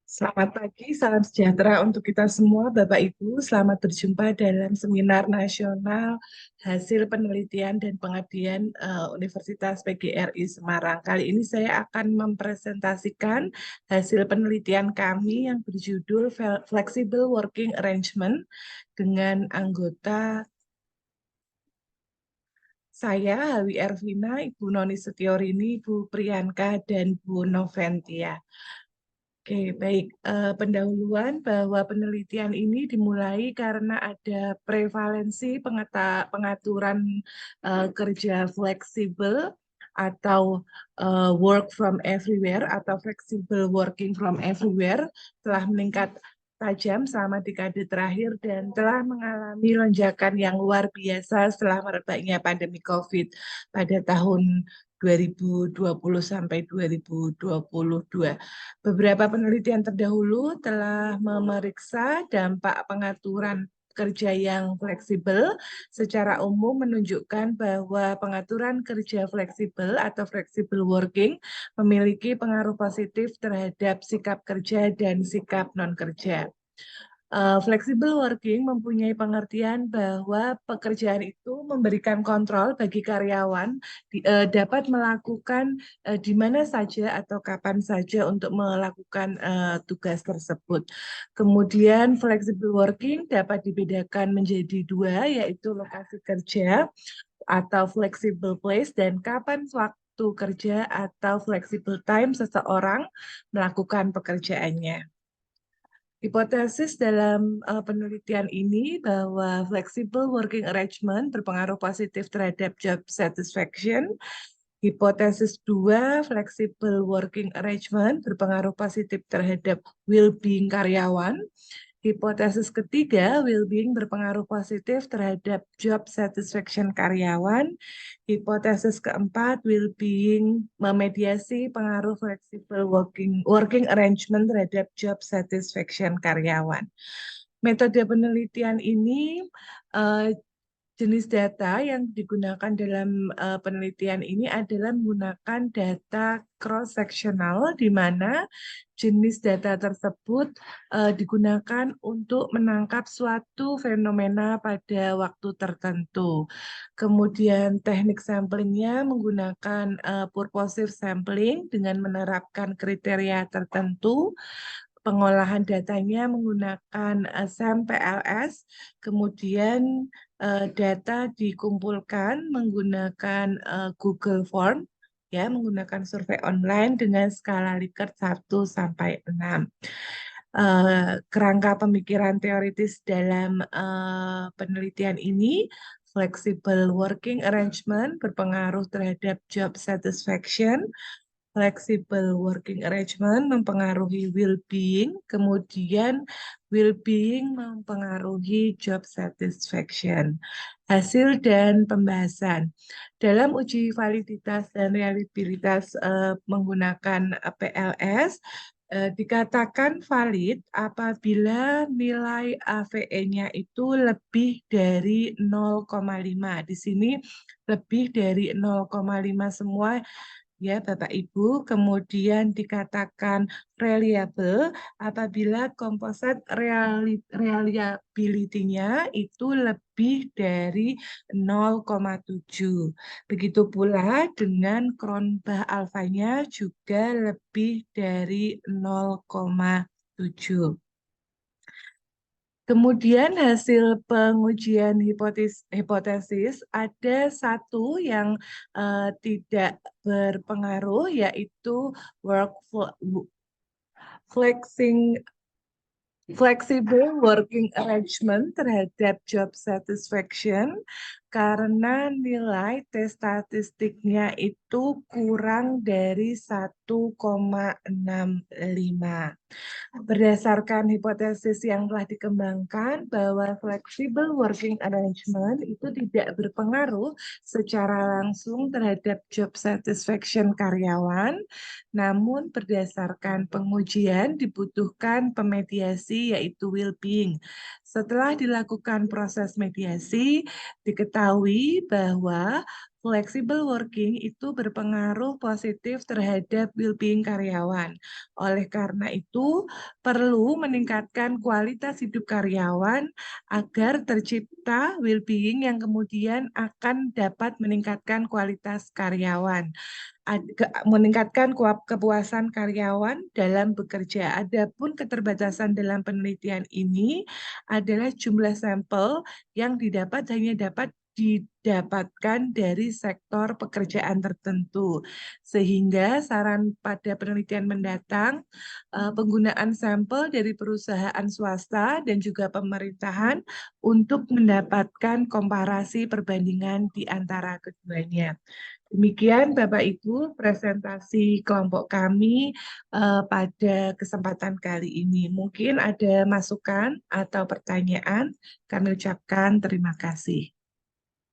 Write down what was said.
Selamat pagi, salam sejahtera untuk kita semua, Bapak Ibu. Selamat berjumpa dalam seminar nasional hasil penelitian dan pengabdian Universitas PGRI Semarang. Kali ini saya akan mempresentasikan hasil penelitian kami yang berjudul Flexible Working Arrangement dengan anggota saya, Hawi Ervina, Ibu Noni Setiorini, Ibu Priyanka, dan Bu Noventia. Oke, baik. Pendahuluan bahwa penelitian ini dimulai karena ada prevalensi pengaturan kerja fleksibel atau work from everywhere atau flexible working from everywhere telah meningkat tajam selama dekade terakhir dan telah mengalami lonjakan yang luar biasa setelah merebaknya pandemi COVID pada tahun 2020 sampai 2022. Beberapa penelitian terdahulu telah memeriksa dampak pengaturan kerja yang fleksibel. Secara umum menunjukkan bahwa pengaturan kerja fleksibel atau flexible working memiliki pengaruh positif terhadap sikap kerja dan sikap non-kerja. Flexible working mempunyai pengertian bahwa pekerjaan itu memberikan kontrol bagi karyawan dapat melakukan di mana saja atau kapan saja untuk melakukan tugas tersebut. Kemudian flexible working dapat dibedakan menjadi dua, yaitu lokasi kerja atau flexible place dan kapan waktu kerja atau flexible time seseorang melakukan pekerjaannya. Hipotesis dalam penelitian ini bahwa flexible working arrangement berpengaruh positif terhadap job satisfaction. Hipotesis 2, flexible working arrangement berpengaruh positif terhadap well-being karyawan. Hipotesis ketiga, well-being berpengaruh positif terhadap job satisfaction karyawan. Hipotesis keempat, well-being memediasi pengaruh flexible working arrangement terhadap job satisfaction karyawan. Metode penelitian ini uh, jenis data yang digunakan dalam penelitian ini adalah menggunakan data cross-sectional, di mana jenis data tersebut digunakan untuk menangkap suatu fenomena pada waktu tertentu. Kemudian teknik samplingnya menggunakan purposive sampling dengan menerapkan kriteria tertentu. Pengolahan datanya menggunakan SAM-PLS, kemudian data dikumpulkan menggunakan Google Form, ya, menggunakan survei online dengan skala Likert 1 sampai 6. Kerangka pemikiran teoritis dalam penelitian ini, flexible working arrangement berpengaruh terhadap job satisfaction. Flexible working arrangement mempengaruhi well-being, kemudian well-being mempengaruhi job satisfaction. Hasil dan pembahasan. Dalam uji validitas dan reliabilitas menggunakan PLS, dikatakan valid apabila nilai AVE-nya itu lebih dari 0,5. Di sini lebih dari 0,5 semua, ya Bapak Ibu. Kemudian dikatakan reliable apabila komposit reliability-nya itu lebih dari 0,7. Begitu pula dengan Cronbach alfanya juga lebih dari 0,7. Kemudian hasil pengujian hipotesis ada satu yang tidak berpengaruh, yaitu flexing flexible working arrangement terhadap job satisfaction karena nilai tes statistiknya itu kurang dari 1,65. Berdasarkan hipotesis yang telah dikembangkan bahwa flexible working arrangement itu tidak berpengaruh secara langsung terhadap job satisfaction karyawan, namun berdasarkan pengujian dibutuhkan pemediasi yaitu well-being. Setelah dilakukan proses mediasi, diketahui bahwa flexible working itu berpengaruh positif terhadap well-being karyawan. Oleh karena itu, perlu meningkatkan kualitas hidup karyawan agar tercipta well-being yang kemudian akan dapat meningkatkan kualitas karyawan, meningkatkan kepuasan karyawan dalam bekerja. Adapun keterbatasan dalam penelitian ini adalah jumlah sampel yang didapat hanya dapat didapatkan dari sektor pekerjaan tertentu. Sehingga saran pada penelitian mendatang, penggunaan sampel dari perusahaan swasta dan juga pemerintahan untuk mendapatkan komparasi perbandingan di antara keduanya. Demikian Bapak Ibu presentasi kelompok kami pada kesempatan kali ini. Mungkin ada masukan atau pertanyaan, kami ucapkan terima kasih.